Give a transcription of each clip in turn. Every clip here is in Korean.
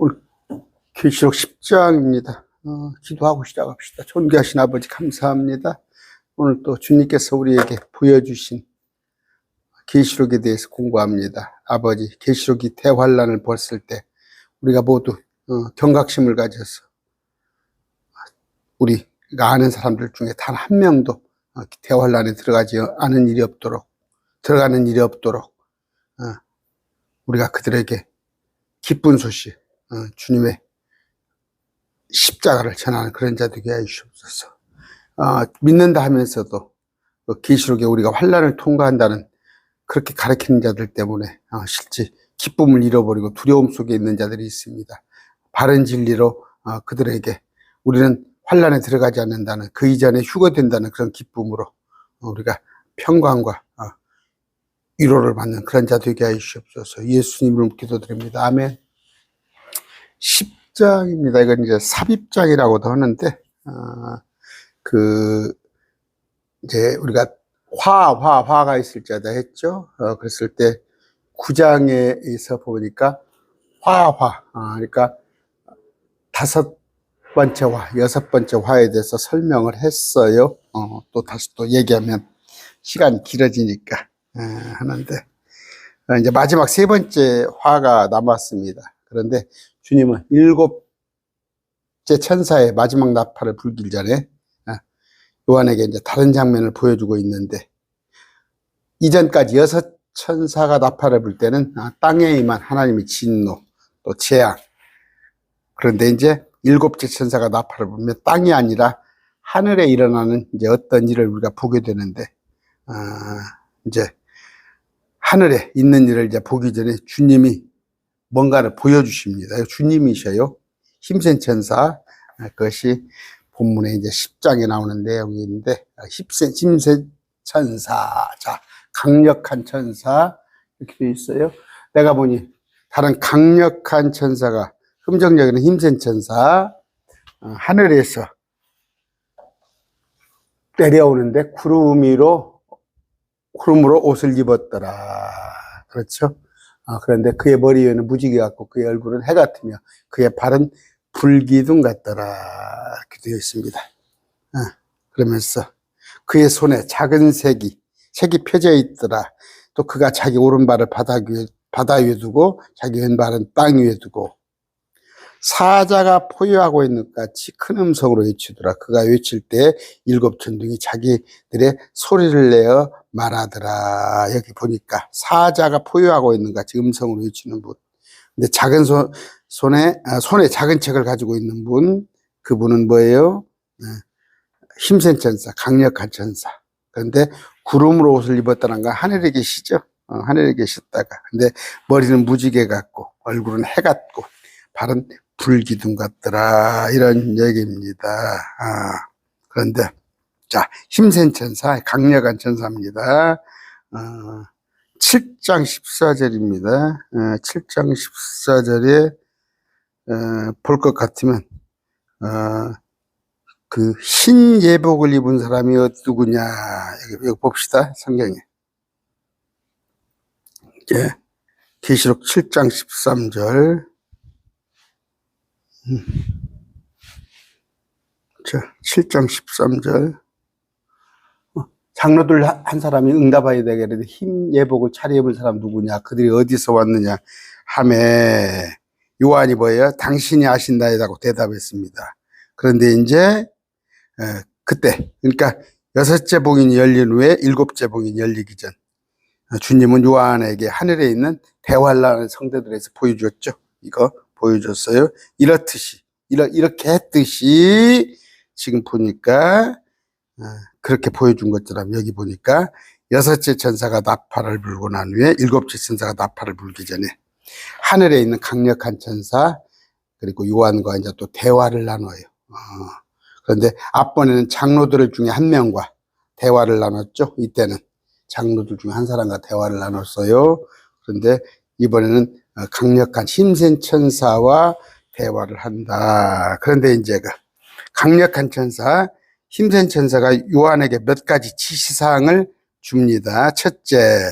오늘 계시록 10장입니다. 기도하고 시작합시다. 존귀하신 아버지 감사합니다. 오늘 또 주님께서 우리에게 보여주신 계시록에 대해서 공부합니다. 아버지, 계시록이 대환란을 벌었을 때 우리가 모두 경각심을 가져서 우리가 아는 사람들 중에 단 한 명도 대환란에 들어가지 않은 일이 없도록, 들어가는 일이 없도록 우리가 그들에게 기쁜 소식, 주님의 십자가를 전하는 그런 자 되게 해주시옵소서. 믿는다 하면서도 계시록에 우리가 환란을 통과한다는 그렇게 가르치는 자들 때문에 실제 기쁨을 잃어버리고 두려움 속에 있는 자들이 있습니다. 바른 진리로 그들에게 우리는 환란에 들어가지 않는다는, 그 이전에 휴거된다는 그런 기쁨으로 우리가 평강과 위로를 받는 그런 자 되게 해주시옵소서. 예수님을 기도드립니다. 아멘. 10장입니다. 이건 이제 삽입장이라고도 하는데, 이제 우리가 화가 있을 자다 했죠. 그랬을 때 9장에서 보니까 그러니까 5번째 화, 6번째 화에 대해서 설명을 했어요. 또 다시 또 얘기하면 시간이 길어지니까 하는데, 이제 마지막 3번째 화가 남았습니다. 그런데 주님은 7째 천사의 마지막 나팔을 불기 전에 요한에게 이제 다른 장면을 보여주고 있는데, 이전까지 6천사가 나팔을 불 때는 땅에 임한 하나님의 진노, 또 재앙. 그런데 이제 7째 천사가 나팔을 불면 땅이 아니라 하늘에 일어나는 이제 어떤 일을 우리가 보게 되는데, 이제 하늘에 있는 일을 이제 보기 전에 주님이 뭔가를 보여주십니다. 주님이셔요. 힘센 천사. 그것이 본문에 이제 10장에 나오는 내용인데, 힘센 천사. 자, 강력한 천사. 이렇게 되어 있어요. 내가 보니 다른 강력한 천사가, 흠정적인 힘센 천사, 하늘에서 내려오는데 구름으로 옷을 입었더라. 그렇죠? 그런데 그의 머리 위에는 무지개 같고 그의 얼굴은 해 같으며 그의 발은 불기둥 같더라. 이렇게 되어 있습니다. 그러면서 그의 손에 작은 색이 펴져 있더라. 또 그가 자기 오른발을 바다 위에 두고 자기 왼발은 땅 위에 두고 사자가 포효하고 있는 것 같이 큰 음성으로 외치더라. 그가 외칠 때 7천둥이 자기들의 소리를 내어 말하더라. 여기 보니까 사자가 포효하고 있는 것 같이 음성으로 외치는 분. 근데 작은 손에 작은 책을 가지고 있는 분, 그분은 뭐예요? 힘센 천사, 강력한 천사. 그런데 구름으로 옷을 입었다는 건 하늘에 계시죠? 하늘에 계셨다가. 근데 머리는 무지개 같고 얼굴은 해 같고 발은 불기둥 같더라. 이런 얘기입니다. 그런데 자, 힘센 천사, 강력한 천사입니다. 7장 14절입니다. 7장 14절에 볼 것 같으면 그 흰 예복을 입은 사람이 누구냐, 여기 봅시다. 성경에. 계시록 7장 13절. 자, 7장 13절. 장로들 한 사람이 응답하여 되게 되는데, 흰 예복을 차려입은 사람 누구냐, 그들이 어디서 왔느냐 하매 요한이 뭐예요? 당신이 아신다이라고 대답했습니다. 그런데 이제 그때, 그러니까 6째 봉인이 열린 후에 7째 봉인이 열리기 전 주님은 요한에게 하늘에 있는 대환란의 성대들에서 보여주었죠. 이거 보여줬어요. 이렇게 했듯이 지금 보니까 그렇게 보여준 것처럼 여기 보니까 6째 천사가 나팔을 불고 난 후에 7째 천사가 나팔을 불기 전에 하늘에 있는 강력한 천사, 그리고 요한과 이제 또 대화를 나눠요. 그런데 앞번에는 장로들 중에 한 명과 대화를 나눴죠. 이때는 장로들 중에 한 사람과 대화를 나눴어요. 그런데 이번에는 강력한 힘센 천사와 대화를 한다. 그런데 이제 그 강력한 천사, 힘센 천사가 요한에게 몇 가지 지시사항을 줍니다. 첫째,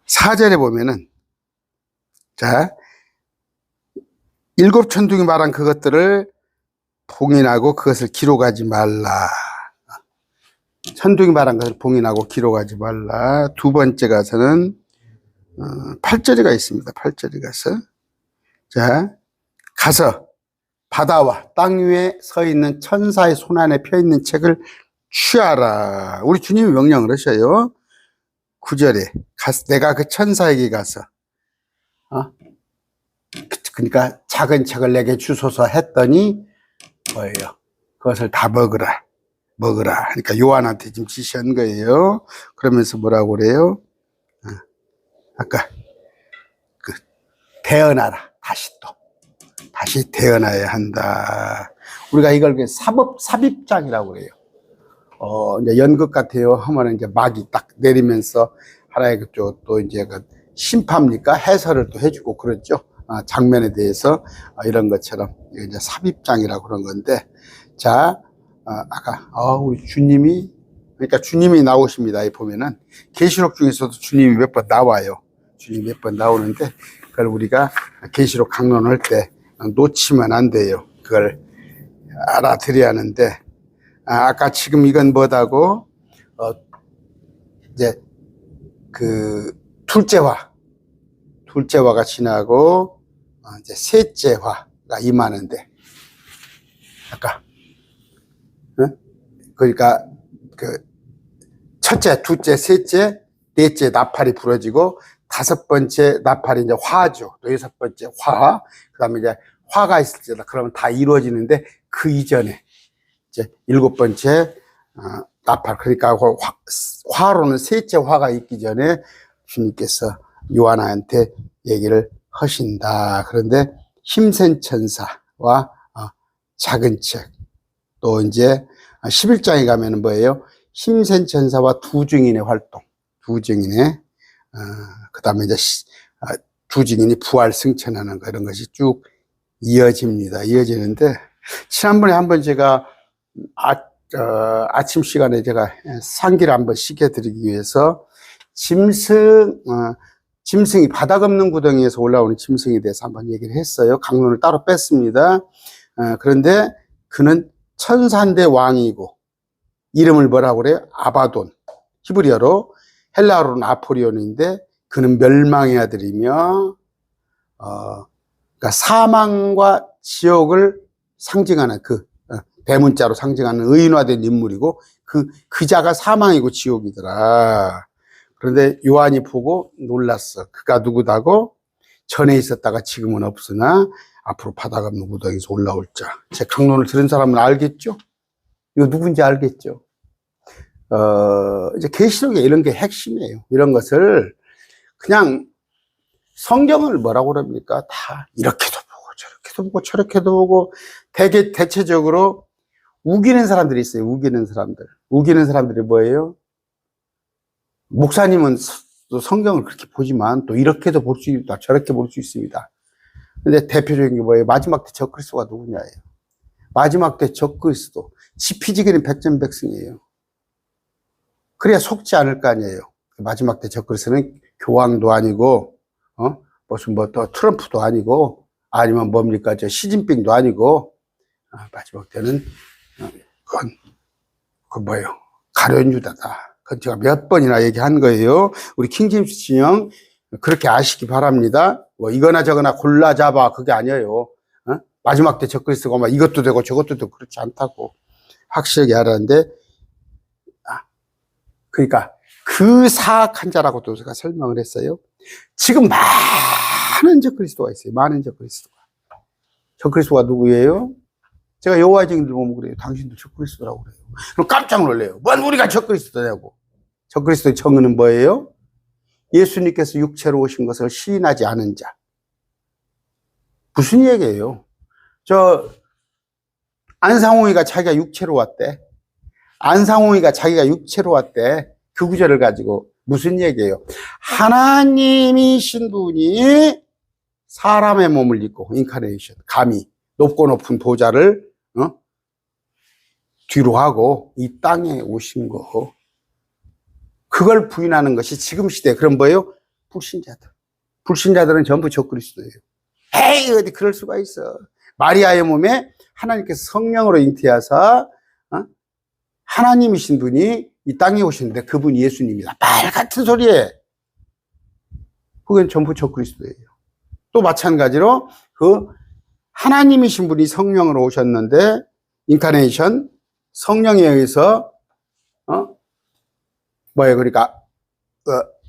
4절에 보면은, 자, 일곱 천둥이 말한 그것들을 봉인하고 그것을 기록하지 말라. 천둥이 말한 것을 봉인하고 기록하지 말라. 두 번째 가서는 8절이 있습니다. 8절이 가서 자, 가서 바다와 땅 위에 서 있는 천사의 손 안에 펴 있는 책을 취하라. 우리 주님이 명령을 하셔요. 9절에 내가 그 천사에게 가서 그러니까 작은 책을 내게 주소서 했더니 뭐예요? 그것을 다 먹으라. 그러니까 요한한테 지금 지시한 거예요. 그러면서 뭐라고 그래요? 아까 태어나라. 다시 태어나야 한다. 우리가 이걸 삽입장이라고 그래요. 이제 연극 같아요. 하면은 이제 막이 딱 내리면서 하나의 또 이제 심파입니까? 해설을 또 해주고 그렇죠. 장면에 대해서 이런 것처럼 이제 삽입장이라고 그런 건데, 자, 아까 우리 주님이 그러니까 주님이 나오십니다. 보면은 계시록 중에서도 주님이 몇 번 나와요. 주님이 몇 번 나오는데 그걸 우리가 계시록 강론할 때 놓치면 안 돼요. 그걸 알아들여야 하는데, 아까 지금 이건 뭐다고 이제 둘째화가 지나고 이제 셋째화가 임하는데, 아까 그러니까 첫째, 둘째, 셋째, 넷째 나팔이 부러지고 다섯 번째 나팔이 이제 화죠. 또 여섯 번째 화, 그다음에 이제 화가 있을 때다. 그러면 다 이루어지는데 그 이전에 이제 일곱 번째 나팔, 그러니까 화로는 셋째 화가 있기 전에 주님께서 요한한테 얘기를 하신다. 그런데 힘센 천사와 작은 책, 또 이제 11장에 가면은 뭐예요? 힘센 천사와 두 증인의 활동, 그 다음에 이제 두 증인이 부활 승천하는 거, 이런 것이 쭉 이어지는데, 지난번에 한번 제가 아침 시간에 제가 상기를 한번 시켜드리기 위해서 짐승이 바닥 없는 구덩이에서 올라오는 짐승에 대해서 한번 얘기를 했어요. 강론을 따로 뺐습니다. 그런데 그는 천사인데 왕이고, 이름을 뭐라고 그래요? 아바돈. 히브리어로, 헬라어로는 아포리온인데, 그는 멸망의 아들이며, 그러니까 사망과 지옥을 상징하는 대문자로 상징하는 의인화된 인물이고, 그 자가 사망이고 지옥이더라. 그런데 요한이 보고 놀랐어. 그가 누구다고? 전에 있었다가 지금은 없으나 앞으로 바다가 없는 구덩이에서 올라올 자. 제 강론을 들은 사람은 알겠죠? 이거 누군지 알겠죠? 이제 계시록에 이런 게 핵심이에요. 이런 것을 그냥 성경을 뭐라고 그럽니까? 다 이렇게도 보고 저렇게도 보고 대체적으로 우기는 사람들이 있어요. 우기는 사람들이 뭐예요? 목사님은 또 성경을 그렇게 보지만 또 이렇게도 볼 수 있다, 저렇게 볼 수 있습니다. 근데 대표적인 게 뭐예요? 마지막 때 적그리스도가 누구냐예요. 마지막 때 적그리스도, 지피지기는 백전백승이에요. 그래야 속지 않을 거 아니에요. 마지막 때 적그리스도는 교황도 아니고, 무슨 또 트럼프도 아니고, 아니면 뭡니까? 시진핑도 아니고, 마지막 때는, 뭐예요? 가룟유다다. 그건 제가 몇 번이나 얘기한 거예요. 우리 킹제임스 진영, 그렇게 아시기 바랍니다. 뭐, 이거나 저거나 골라 잡아. 그게 아니에요. 마지막 때 적그리스도가 막 이것도 되고 저것도 되고 그렇지 않다고 확실하게 알았는데, 그러니까 그 사악한 자라고도 제가 설명을 했어요. 지금 많은 적그리스도가 있어요. 많은 적그리스도가. 적그리스도가 누구예요? 제가 여호와의 증인들 보면 그래요. 당신도 적그리스도라고 그래요. 그럼 깜짝 놀래요. 뭔 우리가 적그리스도냐고. 적그리스도의 정의는 뭐예요? 예수님께서 육체로 오신 것을 시인하지 않은 자. 무슨 얘기예요? 안상홍이가 자기가 육체로 왔대. 그 구절을 가지고 무슨 얘기예요? 하나님이신 분이 사람의 몸을 입고, 인카네이션, 감히 높고 높은 보좌를 뒤로 하고 이 땅에 오신 거, 그걸 부인하는 것이 지금 시대. 그럼 뭐예요? 불신자들은 전부 적그리스도예요. 에이, 어디 그럴 수가 있어. 마리아의 몸에 하나님께서 성령으로 잉태하사 하나님이신 분이 이 땅에 오시는데 그분이 예수님이다. 말 같은 소리에. 그건 전부 적그리스도예요. 또 마찬가지로 그 하나님이신 분이 성령으로 오셨는데 인카네이션, 성령에 의해서 그러니까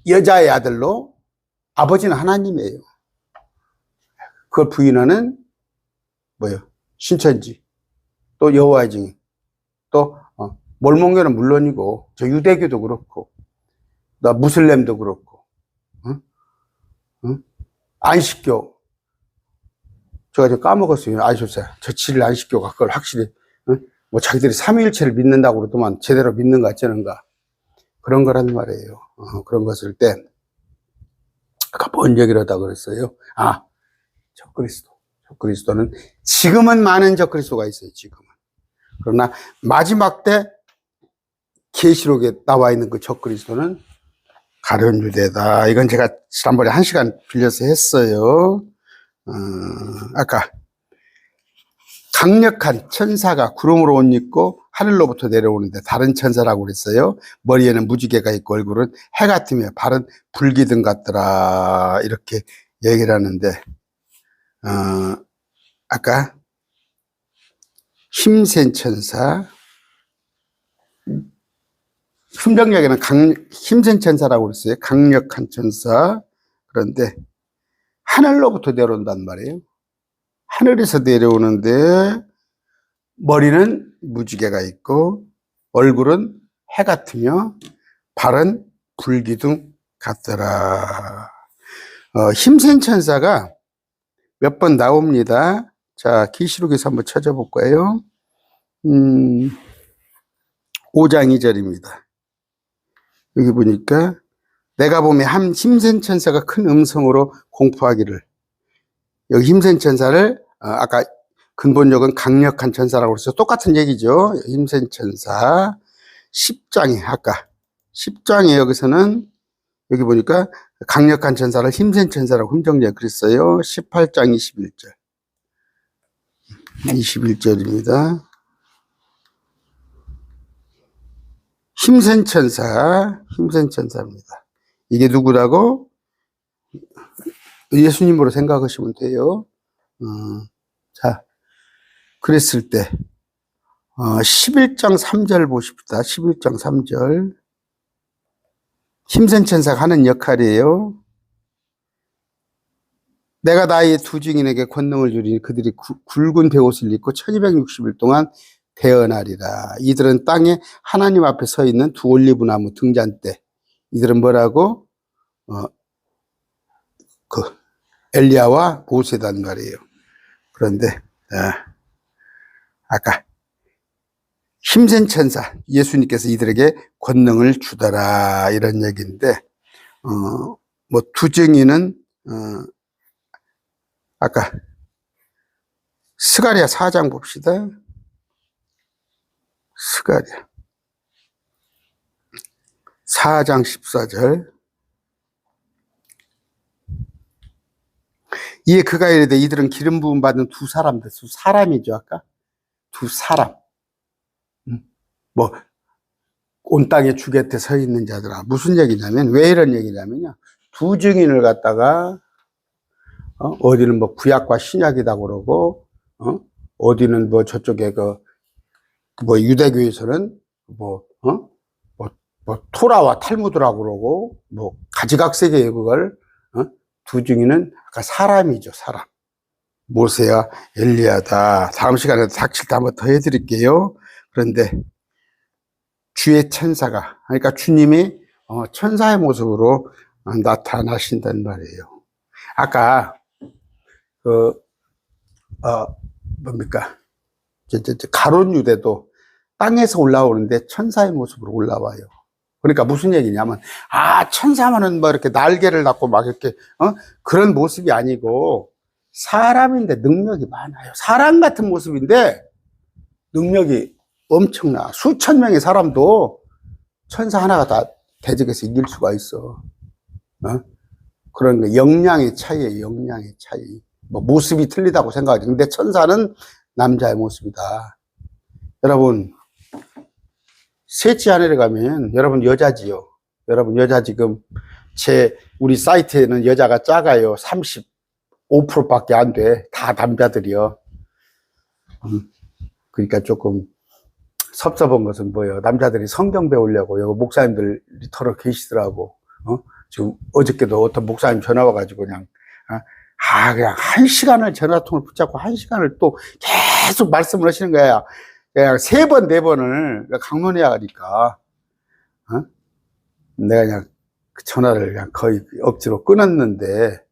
여자의 아들로 아버지는 하나님이에요. 그걸 부인하는 신천지, 또 여호와의 증인, 또 몰몬교는 물론이고 저 유대교도 그렇고 나 무슬림도 그렇고 안식교 제가 저 까먹었어요. 아셨어요? 저 7일 안식교가 그걸 확실히 뭐 자기들이 삼위일체를 믿는다고 그러더만 제대로 믿는가 어쩌는가 그런 거란 말이에요. 그런 것을 때 아까 번역이라다 그랬어요. 적그리스도는 지금은 많은 적그리스도가 있어요. 지금은. 그러나 마지막 때 계시록에 나와 있는 그 적그리스도는 가룟 유대다. 이건 제가 지난번에 1시간 빌려서 했어요. 아까 강력한 천사가 구름으로 옷 입고 하늘로부터 내려오는데 다른 천사라고 그랬어요. 머리에는 무지개가 있고 얼굴은 해 같으며 발은 불기둥 같더라. 이렇게 얘기를 하는데 아까 힘센 천사, 순정역에는 힘센 천사라고 그랬어요. 강력한 천사. 그런데 하늘로부터 내려온단 말이에요. 하늘에서 내려오는데 머리는 무지개가 있고 얼굴은 해 같으며 발은 불기둥 같더라. 힘센 천사가 몇 번 나옵니다. 자, 계시록에서 한번 찾아볼 거예요. 5장 2절입니다. 여기 보니까 내가 보면 한 힘센 천사가 큰 음성으로 공포하기를. 여기 힘센 천사를 아까 근본적은 강력한 천사라고 해서 똑같은 얘기죠. 힘센 천사 10장에 아까 10장에 여기서는 여기 보니까 강력한 천사를 힘센 천사라고 흥정되어 그랬어요. 18장 21절 21절입니다. 힘센 천사입니다. 이게 누구라고? 예수님으로 생각하시면 돼요. 자, 그랬을 때 11장 3절 보십시다. 11장 3절 힘센 천사가 하는 역할이에요. 내가 나의 두 증인에게 권능을 주리니 그들이 굵은 베옷을 입고 1260일 동안 태어나리라. 이들은 땅에 하나님 앞에 서 있는 두 올리브나무 등잔대. 이들은 뭐라고? 엘리야와 모세단 말이에요. 그런데 아까 힘센 천사 예수님께서 이들에게 권능을 주더라 이런 얘기인데 두 증인은 아까 스가랴 4장 봅시다. 스가랴 4장 14절 이에 그가 이르되 이들은 기름 부음 받은 두 사람이죠. 아까 두 사람 온 땅에 주 곁에 서 있는 자들아. 무슨 얘기냐면 왜 이런 얘기냐면요. 두 증인을 갖다가 어디는 구약과 신약이다 그러고 어디는 저쪽에 유대교에서는 토라와 탈무드라고 그러고 가지각색이에요. 그걸 두 증인은 아까 사람이죠. 사람. 모세와 엘리야다. 다음 시간에 닥칠 때 한번 더 해드릴게요. 그런데 주의 천사가 그러니까 주님이 천사의 모습으로 나타나신단 말이에요. 아까 가룟 유대도 땅에서 올라오는데 천사의 모습으로 올라와요. 그러니까 무슨 얘기냐면 천사만은 이렇게 날개를 갖고 막 이렇게 그런 모습이 아니고 사람인데 능력이 많아요. 사람 같은 모습인데 능력이 엄청나. 수천 명의 사람도 천사 하나가 다 대적해서 이길 수가 있어. 그런 거 역량의 차이예요. 역량의 차이. 뭐 모습이 틀리다고 생각하죠. 근데 천사는 남자의 모습이다. 여러분, 셋째 하늘에 가면 여러분 여자지요. 여러분 여자 지금 우리 사이트에는 여자가 작아요. 35%밖에 안 돼. 다 남자들이요. 그러니까 조금 섭섭한 것은 뭐예요? 남자들이 성경 배우려고 여기 목사님들이 털어 계시더라고. 지금 어저께도 어떤 목사님 전화 와가지고 그냥 그냥 1시간을 전화통을 붙잡고 1시간을 또 계속 말씀을 하시는 거야. 그냥 3번, 4번을 강론해야 하니까 내가 그냥 전화를 그냥 거의 억지로 끊었는데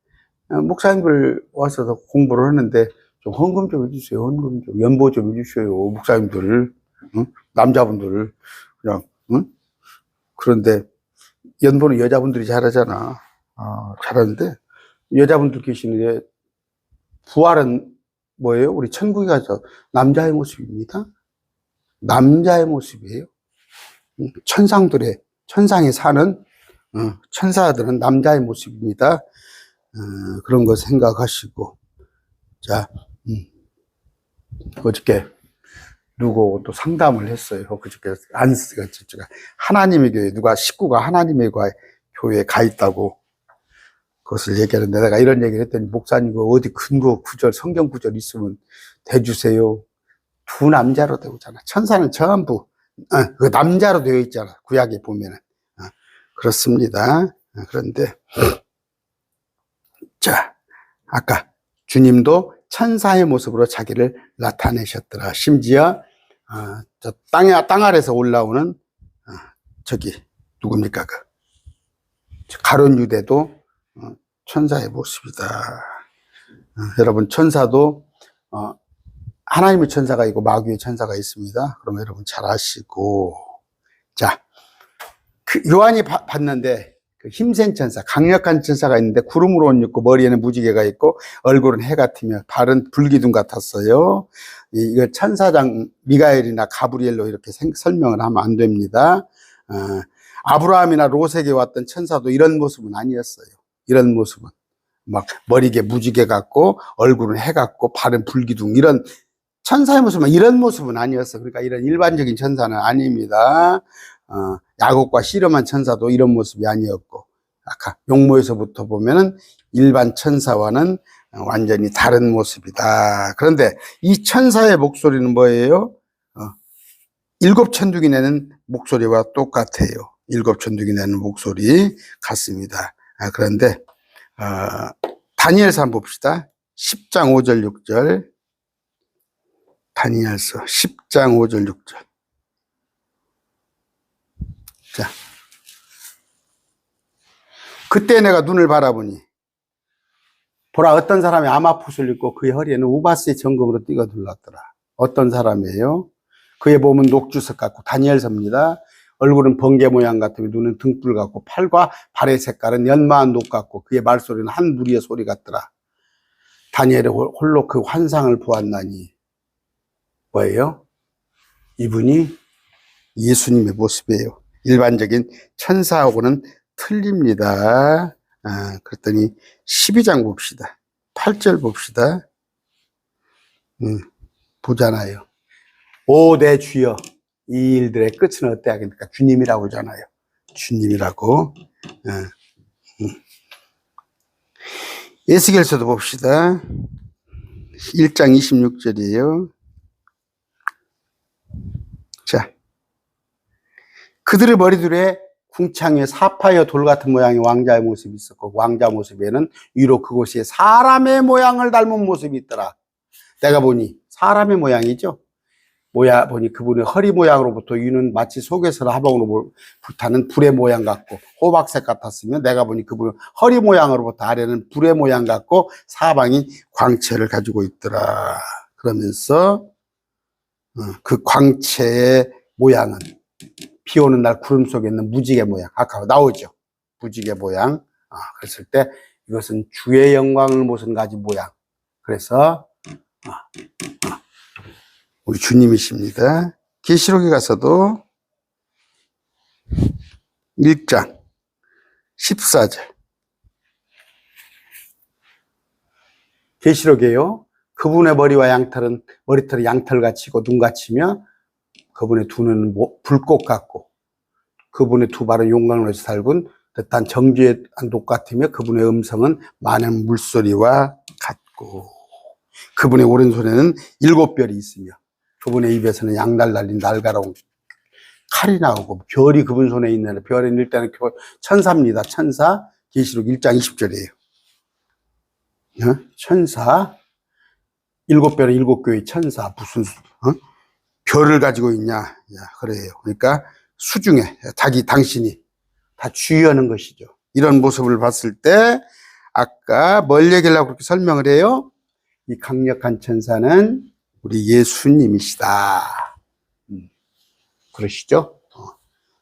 목사님들 와서 공부를 하는데 좀 헌금 좀 해주세요. 헌금 좀 연보 좀 해주셔요. 목사님들, 남자분들 그냥 그런데 연보는 여자분들이 잘하잖아. 잘하는데 여자분들 계시는데 부활은 뭐예요? 우리 천국에 가서 남자의 모습입니다. 남자의 모습이에요. 천상에 사는 천사들은 남자의 모습입니다. 그런 거 생각하시고. 자, 어저께 누구 또 상담을 했어요. 그저께 하나님의 교회, 누가 식구가 하나님의 교회에 가 있다고 그것을 얘기하는데 내가 이런 얘기를 했더니 목사님 어디 근거 구절, 성경 구절 있으면 대주세요. 두 남자로 되잖아. 천사는 전부 그 남자로 되어 있잖아. 구약에 보면은. 그렇습니다. 그런데 자, 아까 주님도 천사의 모습으로 자기를 나타내셨더라. 심지어 저 땅 아래서 올라오는 저기 누굽니까? 가룟 유대도 천사의 모습이다. 여러분 천사도 하나님의 천사가 있고 마귀의 천사가 있습니다. 그럼 여러분 잘 아시고. 자, 요한이 봤는데 그 힘센 천사, 강력한 천사가 있는데 구름으로 옷 입고 머리에는 무지개가 있고 얼굴은 해 같으며 발은 불기둥 같았어요. 이걸 천사장 미가엘이나 가브리엘로 이렇게 설명을 하면 안 됩니다. 아브라함이나 롯에게 왔던 천사도 이런 모습은 아니었어요. 이런 모습은 막 머리에 무지개 같고 얼굴은 해 같고 발은 불기둥, 이런 천사의 모습은 이런 모습은 아니었어. 그러니까 이런 일반적인 천사는 아닙니다. 야곱과 씨름한 천사도 이런 모습이 아니었고, 아까 용모에서부터 보면은 일반 천사와는 완전히 다른 모습이다. 그런데 이 천사의 목소리는 뭐예요? 일곱 천둥이 내는 목소리와 똑같아요. 일곱 천둥이 내는 목소리 같습니다. 그런데 다니엘서 한번 봅시다. 10장 5절 6절. 다니엘서 10장 5절 6절. 자, 그때 내가 눈을 바라보니 보라, 어떤 사람이 암화풋을 입고 그의 허리에는 우바스의 정금으로 띠가 둘렀더라. 어떤 사람이에요? 그의 몸은 녹주석 같고, 다니엘서입니다. 얼굴은 번개 모양 같으며 눈은 등불 같고 팔과 발의 색깔은 연마한 녹 같고 그의 말소리는 한 무리의 소리 같더라. 다니엘이 홀로 그 환상을 보았나니 뭐예요? 이분이 예수님의 모습이에요. 일반적인 천사하고는 틀립니다. 그랬더니 12장 봅시다. 8절 봅시다. 보잖아요. 오, 내 주여, 이 일들의 끝은 어때 하겠습니까? 주님이라고 하잖아요. 주님이라고. 에스겔서도 봅시다. 1장 26절이에요. 자, 그들의 머리둘에 궁창에 사파이어 돌 같은 모양의 왕자의 모습이 있었고, 왕자 모습에는 위로 그곳에 사람의 모양을 닮은 모습이 있더라. 내가 보니 사람의 모양이죠. 보니 그분의 허리 모양으로부터 위는 마치 속에서 하방으로 불타는 불의 모양 같고 호박색 같았으며, 내가 보니 그분의 허리 모양으로부터 아래는 불의 모양 같고 사방이 광채를 가지고 있더라. 그러면서 그 광채의 모양은 비 오는 날 구름 속에 있는 무지개 모양, 아까 나오죠. 무지개 모양. 그랬을 때 이것은 주의 영광을 모습 가진 모양. 그래서 우리 주님이십니다. 계시록에 가서도 1장 14절. 계시록이에요. 그분의 머리와 양털은 머리털이 양털같이고 눈같이며 그분의 두 눈은 불꽃 같고 그분의 두 발은 용광로에서 살군 듯한 정주의 독 같으며 그분의 음성은 많은 물소리와 같고 그분의 오른손에는 7별이 있으며 그분의 입에서는 양날 달린 날카로운 칼이 나오고 별이 그분 손에 있는 별은 일단은 천사입니다. 천사 계시록 1장 20절이에요. 천사 7별은 7교의 천사 무슨 별을 가지고 있냐 그래요. 그러니까 수중에 당신이 다 주의하는 것이죠. 이런 모습을 봤을 때 아까 뭘 얘기하려고 그렇게 설명을 해요? 이 강력한 천사는 우리 예수님이시다. 그러시죠?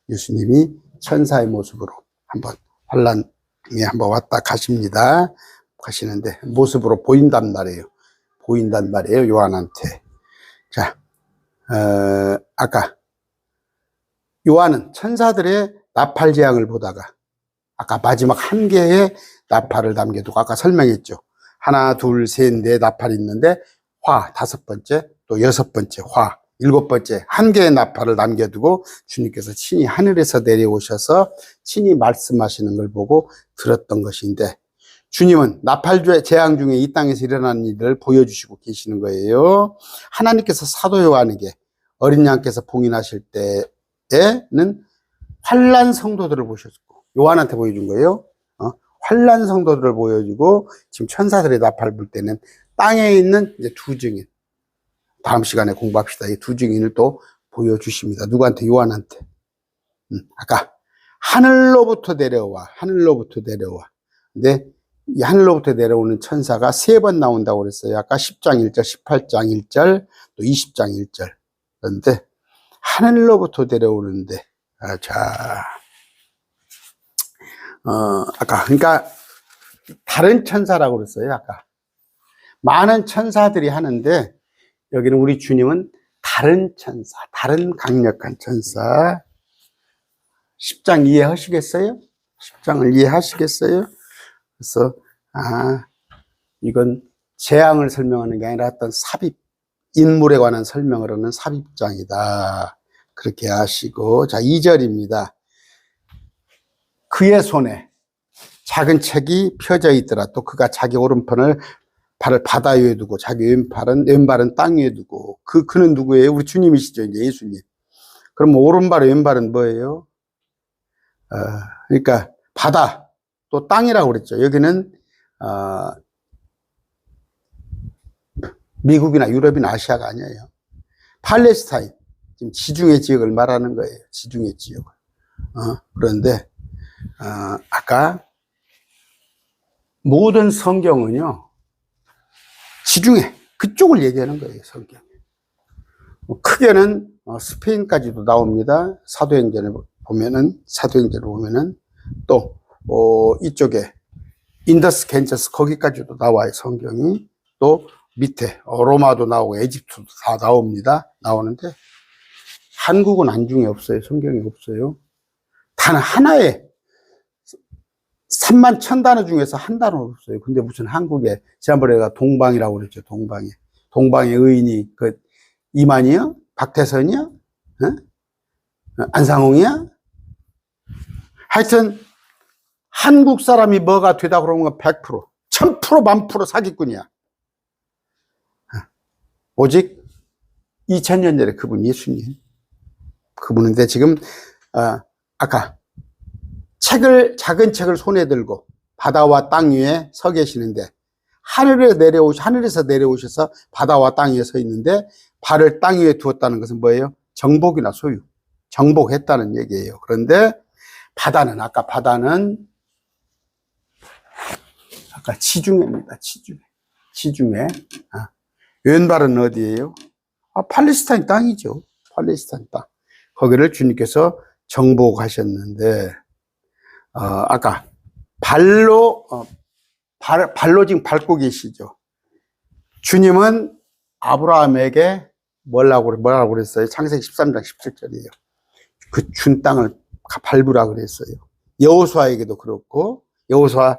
예수님이 천사의 모습으로 한번 환란에 한번 왔다 가시는데 모습으로 보인단 말이에요. 요한한테. 자, 아까 요한은 천사들의 나팔 재앙을 보다가 아까 마지막 한 개의 나팔을 남겨두고 아까 설명했죠. 하나, 둘, 셋, 넷 나팔이 있는데 화 5번째, 또 6번째 화 7번째 한 개의 나팔을 남겨두고 주님께서 친히 하늘에서 내려오셔서 친히 말씀하시는 걸 보고 들었던 것인데 주님은 나팔 재앙 중에 이 땅에서 일어나는 일을 보여주시고 계시는 거예요. 하나님께서 사도 요한에게 어린 양께서 봉인하실 때에는 환난 성도들을 보셨고 요한한테 보여준 거예요. 환난 성도들을 보여주고 지금 천사들의 나팔 불 때는 땅에 있는 이제 두 증인 다음 시간에 공부합시다. 이 두 증인을 또 보여주십니다. 누구한테? 요한한테. 아까 하늘로부터 내려와. 근데 이 하늘로부터 내려오는 천사가 3번 나온다고 그랬어요. 아까 10장 1절, 18장 1절, 또 20장 1절. 그런데 하늘로부터 내려오는데 아까 그러니까 다른 천사라고 그랬어요. 아까 많은 천사들이 하는데 여기는 우리 주님은 다른 천사, 다른 강력한 천사. 10장 이해하시겠어요? 10장을 이해하시겠어요? 그래서 이건 재앙을 설명하는 게 아니라 어떤 삽입, 인물에 관한 설명을 하는 삽입장이다. 그렇게 아시고, 자 2절입니다. 그의 손에 작은 책이 펴져 있더라. 또 그가 자기 오른팔을 바다 위에 두고 자기 왼발은 땅 위에 두고 그는 누구예요? 우리 주님이시죠. 이제 예수님. 그럼 오른발 왼발은 뭐예요? 그러니까 바다 또 땅이라고 그랬죠. 여기는 미국이나 유럽이나 아시아가 아니에요. 팔레스타인 지금 지중해 지역을 말하는 거예요. 지중해 지역을. 그런데 아까 모든 성경은요. 지중해 그쪽을 얘기하는 거예요. 성경. 크게는 스페인까지도 나옵니다. 사도행전을 보면은 또 이쪽에 인더스 겐저스 거기까지도 나와요. 성경이. 또 밑에 로마도 나오고 에집트도 다 나오는데 한국은 안중에 없어요. 성경이 없어요. 단 하나의 3만 1000단어 중에서 한 단어 없어요. 근데 무슨 한국에 지난번에 내가 동방이라고 그랬죠. 동방의 의인이 이만희요? 박태선이요? 안상홍이야? 하여튼 한국 사람이 뭐가 되다 그러는 건 100%, 1000%, 1000% 사기꾼이야. 오직 2000년 전에 그분 예수님. 그분인데 지금 아까 작은 책을 손에 들고 바다와 땅 위에 서 계시는데 하늘에서 내려오셔서 바다와 땅 위에 서 있는데 발을 땅 위에 두었다는 것은 뭐예요? 정복이나 소유. 정복했다는 얘기예요. 그런데 아까 지중해입니다. 지중해. 왼발은 어디예요? 팔레스타인 땅이죠. 팔레스타인 땅. 거기를 주님께서 정복하셨는데 아까 발로 지금 밟고 계시죠. 주님은 아브라함에게 뭐라고 그랬어요? 창세기 13장 17절이에요. 그 준 땅을 밟으라 그랬어요. 여호수아에게도 그렇고 여호수아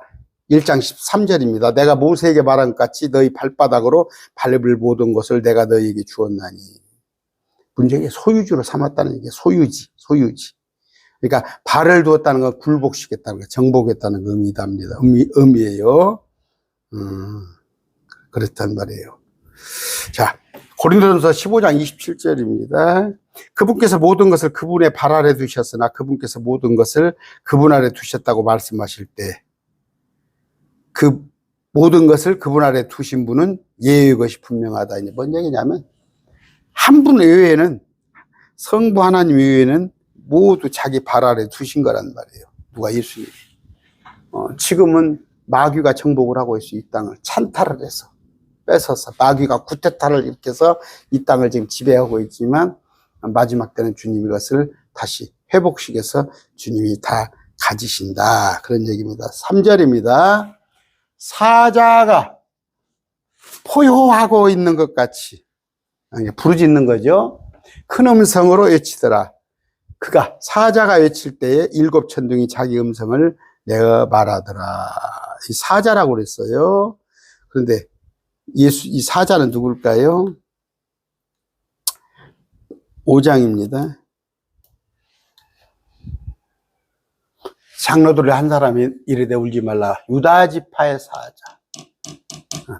1장 13절입니다. 내가 모세에게 말한 것 같이 너희 발바닥으로 밟을 모든 것을 내가 너희에게 주었나니. 문제가 소유주로 삼았다는 얘기예요. 소유지. 그러니까 발을 두었다는 건 굴복시켰다는 거, 정복했다는 의미예요. 그렇단 말이에요. 자, 고린도전서 15장 27절입니다. 그분께서 모든 것을 그분의 발 아래 두셨으나 그분께서 모든 것을 그분 아래 두셨다고 말씀하실 때 그 모든 것을 그분 아래 두신 분은 예의 것이 분명하다. 이제 뭔 얘기냐면 한 분 외에는 성부 하나님 외에는 모두 자기 발 아래 두신 거란 말이에요. 누가? 예수님이. 지금은 마귀가 정복을 하고 있어. 이 땅을 찬탈을 해서 뺏어서 마귀가 구태타를 일으켜서 이 땅을 지금 지배하고 있지만 마지막 때는 주님이 이것을 다시 회복시켜서 주님이 다 가지신다. 그런 얘기입니다. 3절입니다. 사자가 포효하고 있는 것 같이 부르짖는 거죠. 큰 음성으로 외치더라. 그가 사자가 외칠 때에 7 천둥이 자기 음성을 내어 말하더라. 이 사자라고 그랬어요. 그런데 이 사자는 누굴까요? 5장입니다. 장로들의 한 사람이 이르되 울지 말라. 유다 지파의 사자.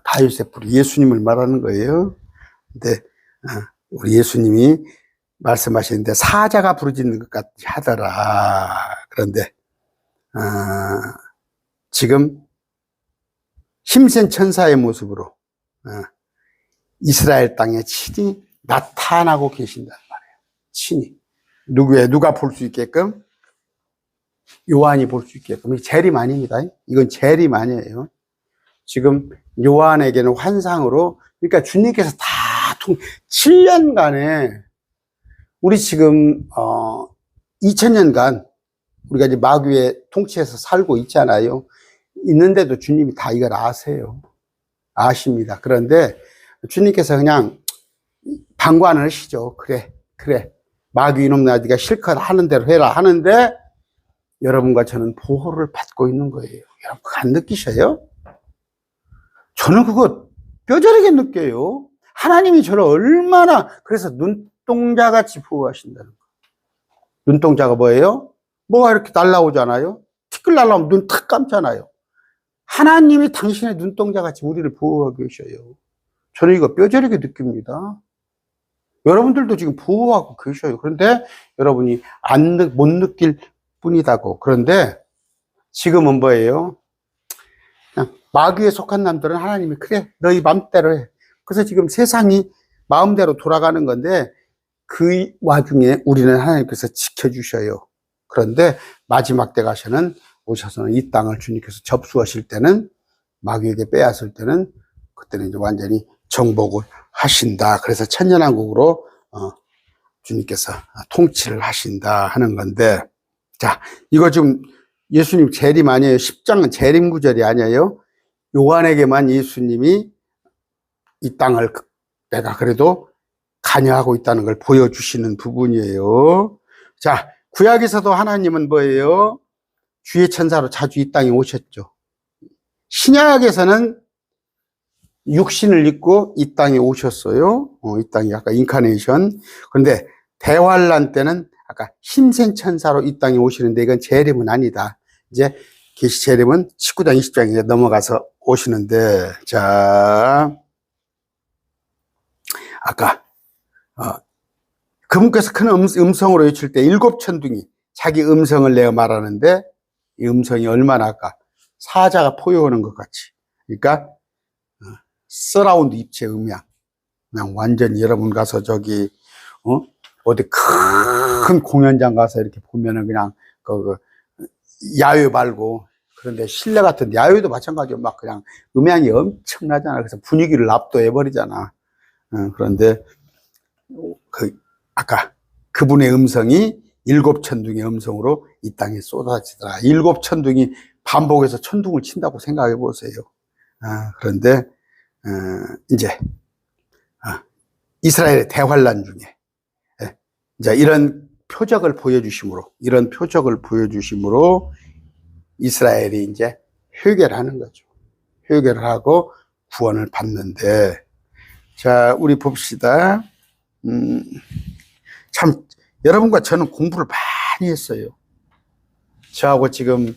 다윗의 뿌리. 예수님을 말하는 거예요. 근데 우리 예수님이 말씀하시는데 사자가 부르짖는 것 같이 하더라. 그런데 지금 힘센 천사의 모습으로 이스라엘 땅에 친히 나타나고 계신단 말이에요. 친히. 누가 볼 수 있게끔? 요한이 볼 수 있게끔. 재림 아닙니다. 이건 재림 아니에요. 지금 요한에게는 환상으로, 그러니까 주님께서 다 7년간에 우리 지금 2000년간 우리가 이제 마귀의 통치에서 살고 있잖아요. 있는데도 주님이 다 이걸 아세요. 아십니다. 그런데 주님께서 그냥 방관을 하시죠. 그래. 마귀 이놈 네가 실컷 하는 대로 해라 하는데 여러분과 저는 보호를 받고 있는 거예요. 여러분 그거 안 느끼셔요? 저는 그거 뼈저리게 느껴요. 하나님이 저를 얼마나, 그래서 눈동자같이 보호하신다는 거예요. 눈동자가 뭐예요? 뭐가 이렇게 날라오잖아요. 티끌 날라오면 눈 탁 감잖아요. 하나님이 당신의 눈동자같이 우리를 보호하고 계셔요. 저는 이거 뼈저리게 느낍니다. 여러분들도 지금 보호하고 계셔요. 그런데 여러분이 못 느낄 뿐이다고. 그런데 지금은 뭐예요? 그냥 마귀에 속한 남들은 하나님이 그래 너희 맘대로 해. 그래서 지금 세상이 마음대로 돌아가는 건데 그 와중에 우리는 하나님께서 지켜주셔요. 그런데 마지막 때 오셔서는 이 땅을 주님께서 접수하실 때는 마귀에게 빼앗을 때는 그때는 이제 완전히 정복을 하신다. 그래서 천년왕국으로 주님께서 통치를 하신다 하는 건데, 자, 이거 지금 예수님 재림 아니에요. 10장은 재림 구절이 아니에요. 요한에게만 예수님이 이 땅을 내가 그래도 관여하고 있다는 걸 보여주시는 부분이에요. 자, 구약에서도 하나님은 뭐예요? 주의 천사로 자주 이 땅에 오셨죠. 신약에서는 육신을 입고 이 땅에 오셨어요. 이 땅이 아까 인카네이션. 그런데 대환란 때는 아까 힘센 천사로 이 땅에 오시는데 이건 재림은 아니다. 이제 계시 재림은 19장 20장에 넘어가서 오시는데, 자, 아까 그분께서 큰 음성으로 외칠 때 7 천둥이 자기 음성을 내어 말하는데 이 음성이 얼마나 아까 사자가 포효하는 것 같이, 그러니까 서라운드 입체 음향, 그냥 완전히 여러분 가서 저기 어디 큰 공연장 가서 이렇게 보면은 그냥 야외 말고, 그런데 실내 같은 야외도 마찬가지로 막 그냥 음향이 엄청나잖아. 그래서 분위기를 압도해 버리잖아. 그런데 아까 그분의 음성이 7 천둥의 음성으로 이 땅에 쏟아지더라. 7 천둥이 반복해서 천둥을 친다고 생각해 보세요. 그런데 이제 이스라엘의 대환란 중에 이제 이런 표적을 보여주심으로 이스라엘이 이제 회개를 하는 거죠. 회개를 하고 구원을 받는데, 자, 우리 봅시다. 참, 여러분과 저는 공부를 많이 했어요. 저하고 지금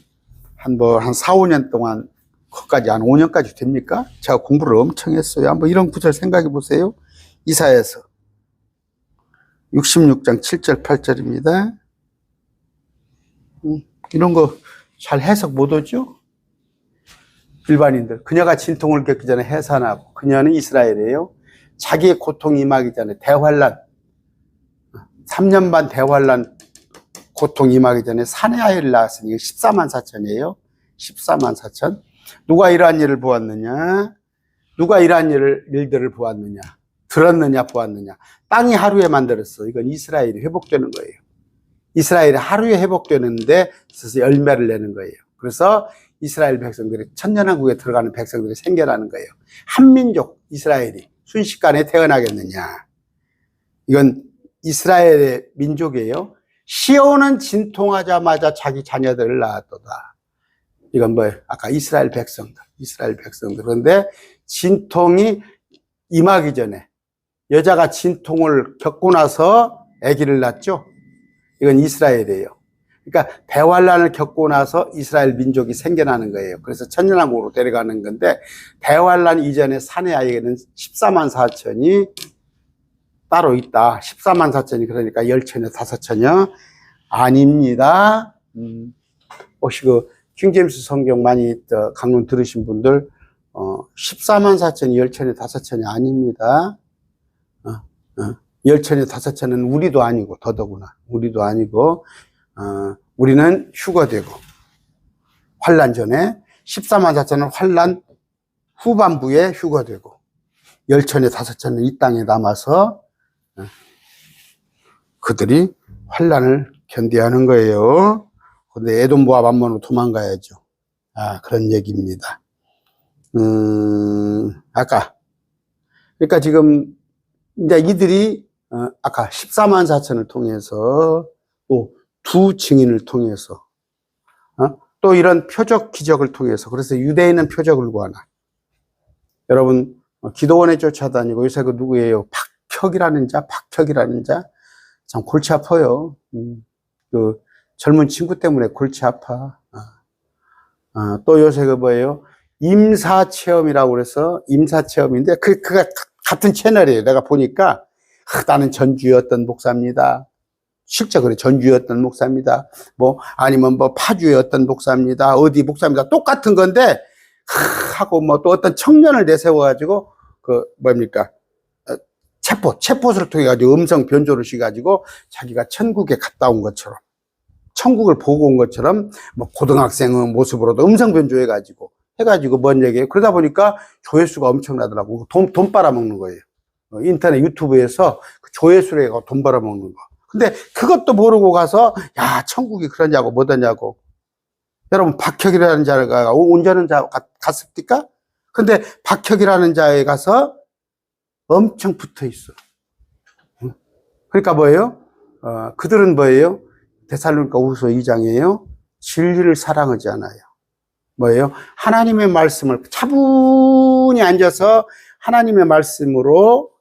한 4, 5년 동안, 거기까지 한 5년까지 됩니까? 제가 공부를 엄청 했어요. 한번 이런 구절 생각해 보세요. 이사야서 66장 7절, 8절입니다. 이런 거 잘 해석 못 오죠? 일반인들. 그녀가 진통을 겪기 전에 해산하고, 그녀는 이스라엘이에요. 자기의 고통이 임하기 전에 대환란, 3년 반 대환란 고통이 임하기 전에 사내 아이를 낳았으니 이거 14만 4천이에요. 14만 4천. 누가 이러한 일을 보았느냐? 누가 이러한 일들을 보았느냐? 들었느냐, 보았느냐? 땅이 하루에 만들었어. 이건 이스라엘이 회복되는 거예요. 이스라엘이 하루에 회복되는데 있어서 열매를 내는 거예요. 그래서 이스라엘 백성들이 천년왕국에 들어가는 백성들이 생겨나는 거예요. 한민족 이스라엘이 순식간에 태어나겠느냐? 이건 이스라엘의 민족이에요. 시온은 진통하자마자 자기 자녀들을 낳았도다. 이건 뭐예요? 아까 이스라엘 백성들. 그런데 진통이 임하기 전에 여자가 진통을 겪고 나서 아기를 낳죠. 이건 이스라엘이에요. 그러니까 대환란을 겪고 나서 이스라엘 민족이 생겨나는 거예요. 그래서 천년왕국으로 데려가는 건데, 대환란 이전에 사내 아이에는 14만 4천이 따로 있다. 14만 4천이 그러니까 10천여 5천여 아닙니다. 혹시 그 킹제임스 성경 많이 강론 들으신 분들 14만 4천이 10천여 5천이 아닙니다. 10천여 5천은 우리도 아니고, 더더구나 우리도 아니고, 우리는 휴거되고, 환란 전에 14만 4천은 환란 후반부에 휴거되고, 10천여 5천은 이 땅에 남아서 그들이 환란을 견디하는 거예요. 근데 에돔 모압 암몬으로 도망가야죠. 그런 얘기입니다. 그러니까 지금 이제 이들이 아까 14만 4천을 통해서 또 두 증인을 통해서 또 이런 표적 기적을 통해서, 그래서 유대인은 표적을 구하나. 여러분 기도원에 쫓아다니고 요새 그 누구예요? 박혁이라는 자 참 골치 아파요. 그 젊은 친구 때문에 골치 아파. 또 요새 그 뭐예요? 임사체험이라고 그래서, 임사체험인데 그가 같은 채널이에요. 내가 보니까 나는 전주였던 목사입니다. 실제 그래, 전주였던 목사입니다. 뭐 아니면 뭐 파주의 어떤 목사입니다. 어디 목사입니다. 똑같은 건데 하고 뭐 또 어떤 청년을 내세워가지고 그 뭡니까? 챗봇을 통해 가지고 음성 변조를 시가지고 자기가 천국에 갔다 온 것처럼, 천국을 보고 온 것처럼 뭐 고등학생의 모습으로도 음성 변조해가지고 뭔 얘기예요? 그러다 보니까 조회수가 엄청나더라고. 돈 빨아먹는 거예요. 인터넷 유튜브에서 그 조회수를 해서 돈 빨아먹는 거. 근데 그것도 모르고 가서 야 천국이 그러냐고 뭐더냐고. 여러분 박혁이라는 자가 운전하는 자 갔습니까? 근데 박혁이라는 자에 가서 엄청 붙어 있어. 그러니까 뭐예요? 그들은 뭐예요? 데살로니가 후서 2장이에요. 진리를 사랑하지 않아요. 뭐예요? 하나님의 말씀을 차분히 앉아서 하나님의 말씀으로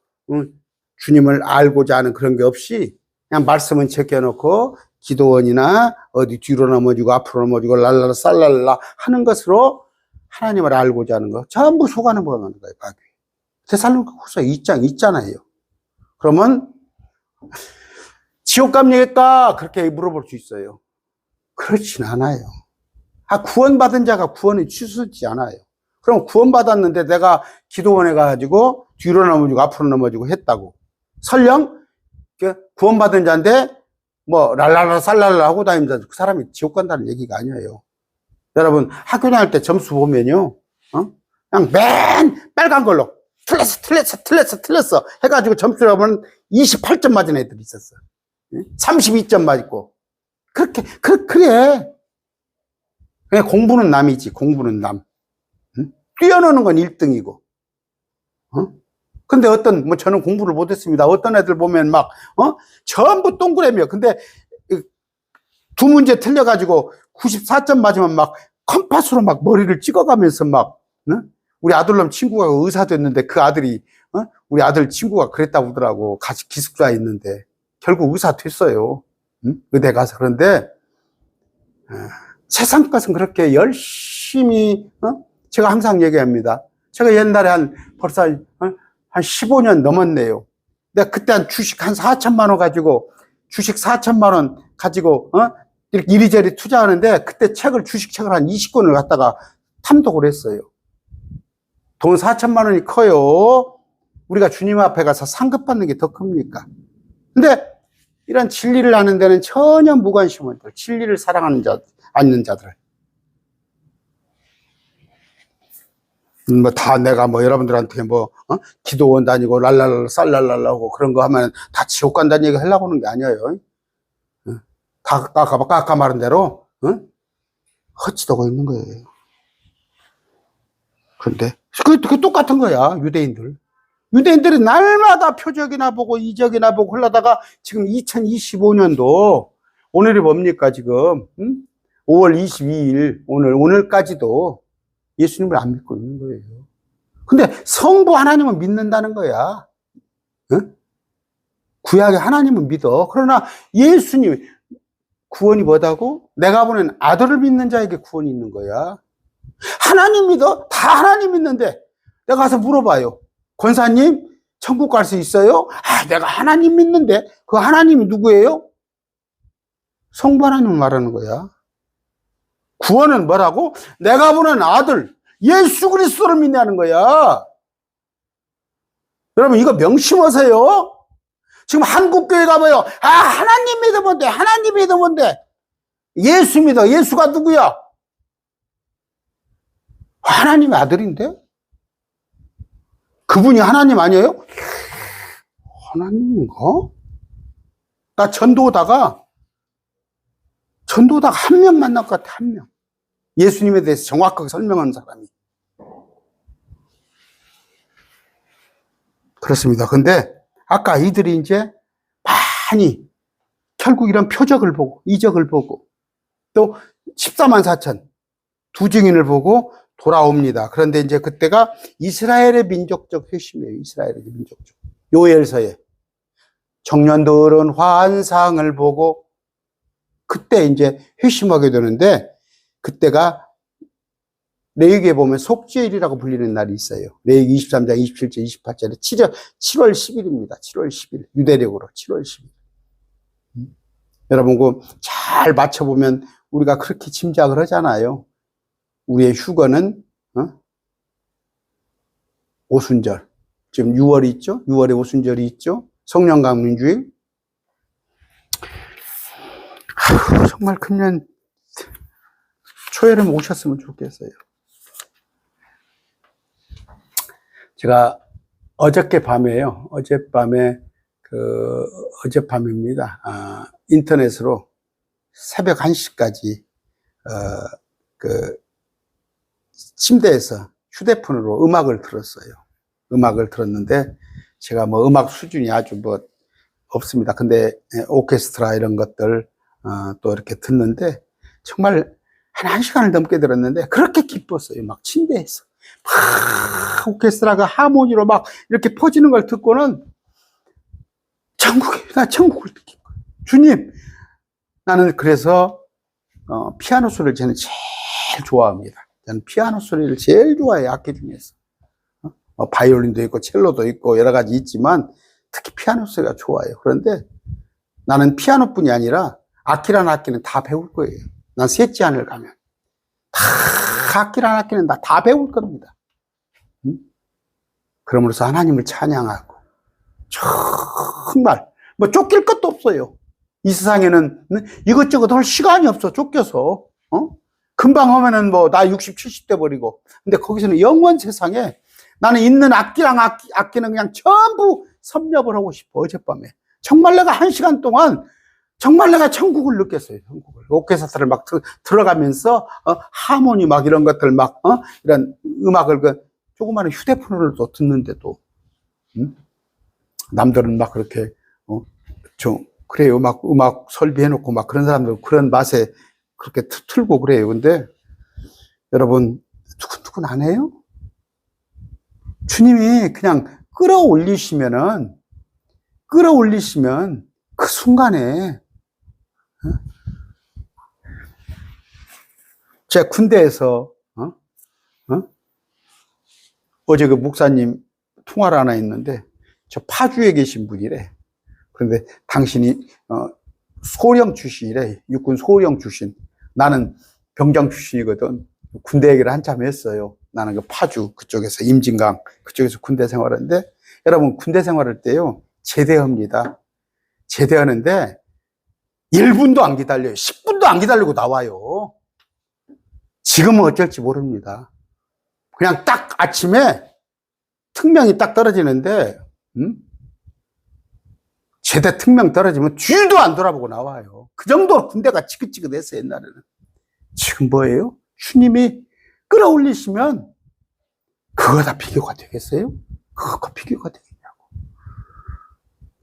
주님을 알고자 하는 그런 게 없이 그냥 말씀은 제껴놓고 기도원이나 어디 뒤로 넘어지고 앞으로 넘어지고 랄랄라 쌀랄라 하는 것으로 하나님을 알고자 하는 거 전부 속아는 거예요. 데살로니가 후서 2장 있잖아요. 그러면 지옥 갑니까? 그렇게 물어볼 수 있어요. 그렇진 않아요. 구원받은 자가 구원을 취소하지 않아요. 그럼 구원받았는데 내가 기도원에 가가지고 뒤로 넘어지고 앞으로 넘어지고 했다고. 설령 구원받은 자인데 뭐 랄랄라 쌀랄라 하고 다닙니다. 그 사람이 지옥 간다는 얘기가 아니에요. 여러분 학교 다닐 때 점수 보면요, 그냥 맨 빨간 걸로 틀렸어 해가지고 점수를 보면 28점 맞은 애들이 있었어. 32점 맞고. 그래. 그냥 공부는 남이지, 공부는 남. 뛰어노는 건 1등이고. 근데 뭐 저는 공부를 못했습니다. 어떤 애들 보면 전부 동그라미야. 근데 두 문제 틀려가지고 94점 맞으면 컴파스로 막 머리를 찍어가면서 막, 응? 우리 아들놈 친구가 의사 됐는데 그 아들이, 우리 아들 친구가 그랬다고 하더라고. 같이 기숙사에 있는데. 결국 의사 됐어요. 응? 의대 가서. 그런데, 세상 것은 그렇게 열심히, 제가 항상 얘기합니다. 제가 옛날에 벌써 한 15년 넘었네요. 내가 그때 주식 한 4천만 원 가지고, 주식 4천만 원 가지고, 이렇게 이리저리 투자하는데, 그때 주식책을 한 20권을 갖다가 탐독을 했어요. 돈 4천만 원이 커요. 우리가 주님 앞에 가서 상급 받는 게 더 큽니까? 근데 이런 진리를 아는 데는 전혀 무관심한 들, 진리를 사랑하는 않는 자들. 내가 여러분들한테 기도원 다니고 랄랄랄 쌀랄랄라고 그런 거 하면 다 지옥 간다는 얘기 하려고 하는 게 아니에요. 다 아까 말한 대로, 헛짓하고 있는 거예요. 그런데, 그 똑같은 거야, 유대인들. 유대인들이 날마다 표적이나 보고 이적이나 보고 흘러다가 지금 2025년도, 오늘이 뭡니까, 지금? 5월 22일, 오늘까지도 예수님을 안 믿고 있는 거예요. 근데 성부 하나님은 믿는다는 거야. 구약의 하나님은 믿어. 그러나 예수님, 구원이 뭐다고? 내가 보낸 아들을 믿는 자에게 구원이 있는 거야. 하나님 믿어? 다 하나님 믿는데 내가 가서 물어봐요. 권사님, 천국 갈 수 있어요? 내가 하나님 믿는데 그 하나님이 누구예요? 성부 하나님을 말하는 거야. 구원은 뭐라고? 내가 보낸 아들 예수 그리스도를 믿냐는 거야. 여러분 이거 명심하세요. 지금 한국교회 가봐요. 하나님 믿으면 돼. 하나님 믿으면 돼. 예수 믿어. 예수가 누구야? 하나님의 아들인데? 그분이 하나님 아니에요? 하나님인가? 나 전도다가 한 명 만날 것 같아, 한 명. 예수님에 대해서 정확하게 설명하는 사람이. 그렇습니다. 근데 아까 이들이 이제 많이 결국 이런 표적을 보고 이적을 보고 또 14만 4천 두 증인을 보고 돌아옵니다. 그런데 이제 그때가 이스라엘의 민족적 회심이에요. 이스라엘의 민족적. 요엘서에 청년들은 환상을 보고 그때 이제 회심하게 되는데 그때가 레위기에 보면 속죄일이라고 불리는 날이 있어요. 레위기 23장 27절 28절에 7월 10일입니다. 7월 10일 유대력으로 7월 10일. 여러분 잘 맞춰보면 우리가 그렇게 짐작을 하잖아요. 우리의 휴거는 오순절. 지금 6월이 있죠. 6월에 오순절이 있죠. 성령강림주일. 정말 금년 초여름에 오셨으면 좋겠어요. 제가 어젯밤에요. 어젯밤입니다. 인터넷으로 새벽 1시까지 침대에서 휴대폰으로 음악을 들었어요. 음악을 들었는데 제가 음악 수준이 아주 없습니다. 근데 오케스트라 이런 것들 또 이렇게 듣는데 정말 한 1시간을 넘게 들었는데 그렇게 기뻤어요. 막 침대에서 막 오케스트라가 하모니로 막 이렇게 퍼지는 걸 듣고는 나 천국을 느낀 거예요. 주님, 나는 그래서 피아노 소리를 저는 제일 좋아합니다. 저는 피아노 소리를 제일 좋아해요. 악기 중에서. 바이올린도 있고 첼로도 있고 여러 가지 있지만 특히 피아노 소리가 좋아요. 그런데 나는 피아노뿐이 아니라 악기란 악기는 다 배울 거예요. 난 셋째 하늘 가면 다 악기란 악기는 다 배울 겁니다. 그러므로서 하나님을 찬양하고 정말 쫓길 것도 없어요. 이 세상에는 이것저것 할 시간이 없어. 쫓겨서 금방 하면은 나 60, 70대 버리고. 근데 거기서는 영원 세상에 나는 있는 악기랑 악기는 그냥 전부 섭렵을 하고 싶어. 어젯밤에 정말 내가 1시간 동안 정말 내가 천국을 느꼈어요. 천국을. 오케스트라를 막 들어가면서 하모니 막 이런 것들 막 이런 음악을 조그마한 휴대폰으로 또 듣는데도 남들은 막 그렇게 그래요. 막 음악 설비해놓고 막 그런 사람들 그런 맛에 그렇게 틀고 그래요. 근데 여러분, 두근두근 안 해요? 주님이 그냥 끌어올리시면 그 순간에, 제가 군대에서, 어제 그 목사님 통화를 하나 했는데, 저 파주에 계신 분이래. 그런데 당신이, 소령 출신이래. 육군 소령 출신. 나는 병장 출신이거든. 군대 얘기를 한참 했어요. 나는 그 파주 그쪽에서 임진강 그쪽에서 군대 생활하는데, 여러분 군대 생활할 때요 제대합니다. 제대하는데 1분도 안 기다려요. 10분도 안 기다리고 나와요. 지금은 어쩔지 모릅니다. 그냥 딱 아침에 특명이 딱 떨어지는데, 제대 특명 떨어지면 뒤도 안 돌아보고 나와요. 그 정도로 군대가 지긋지긋했어요, 옛날에는. 지금 뭐예요? 주님이 끌어올리시면 그거 다 비교가 되겠어요? 그거 비교가 되겠냐고.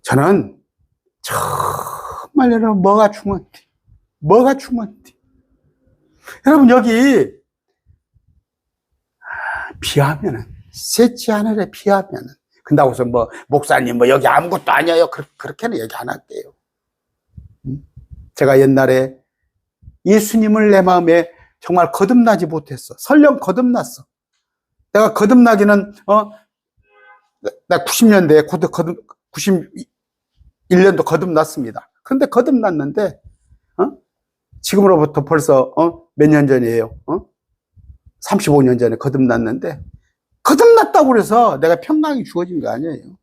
저는 정말 여러분 뭐가 중요한지, 여러분 여기 비하면은, 셋째 하늘에 비하면은, 근다고 해서 뭐 목사님 뭐 여기 아무것도 아니에요, 그렇게는 얘기 안 할게요. 제가 옛날에 예수님을 내 마음에 정말 거듭나지 못했어. 설령 거듭났어. 내가 거듭나기는, 나 90년대에 91년도 거듭났습니다. 그런데 거듭났는데, 지금으로부터 벌써, 몇 년 전이에요. 35년 전에 거듭났는데, 거듭났다고 그래서 내가 평강이 주어진 거 아니에요.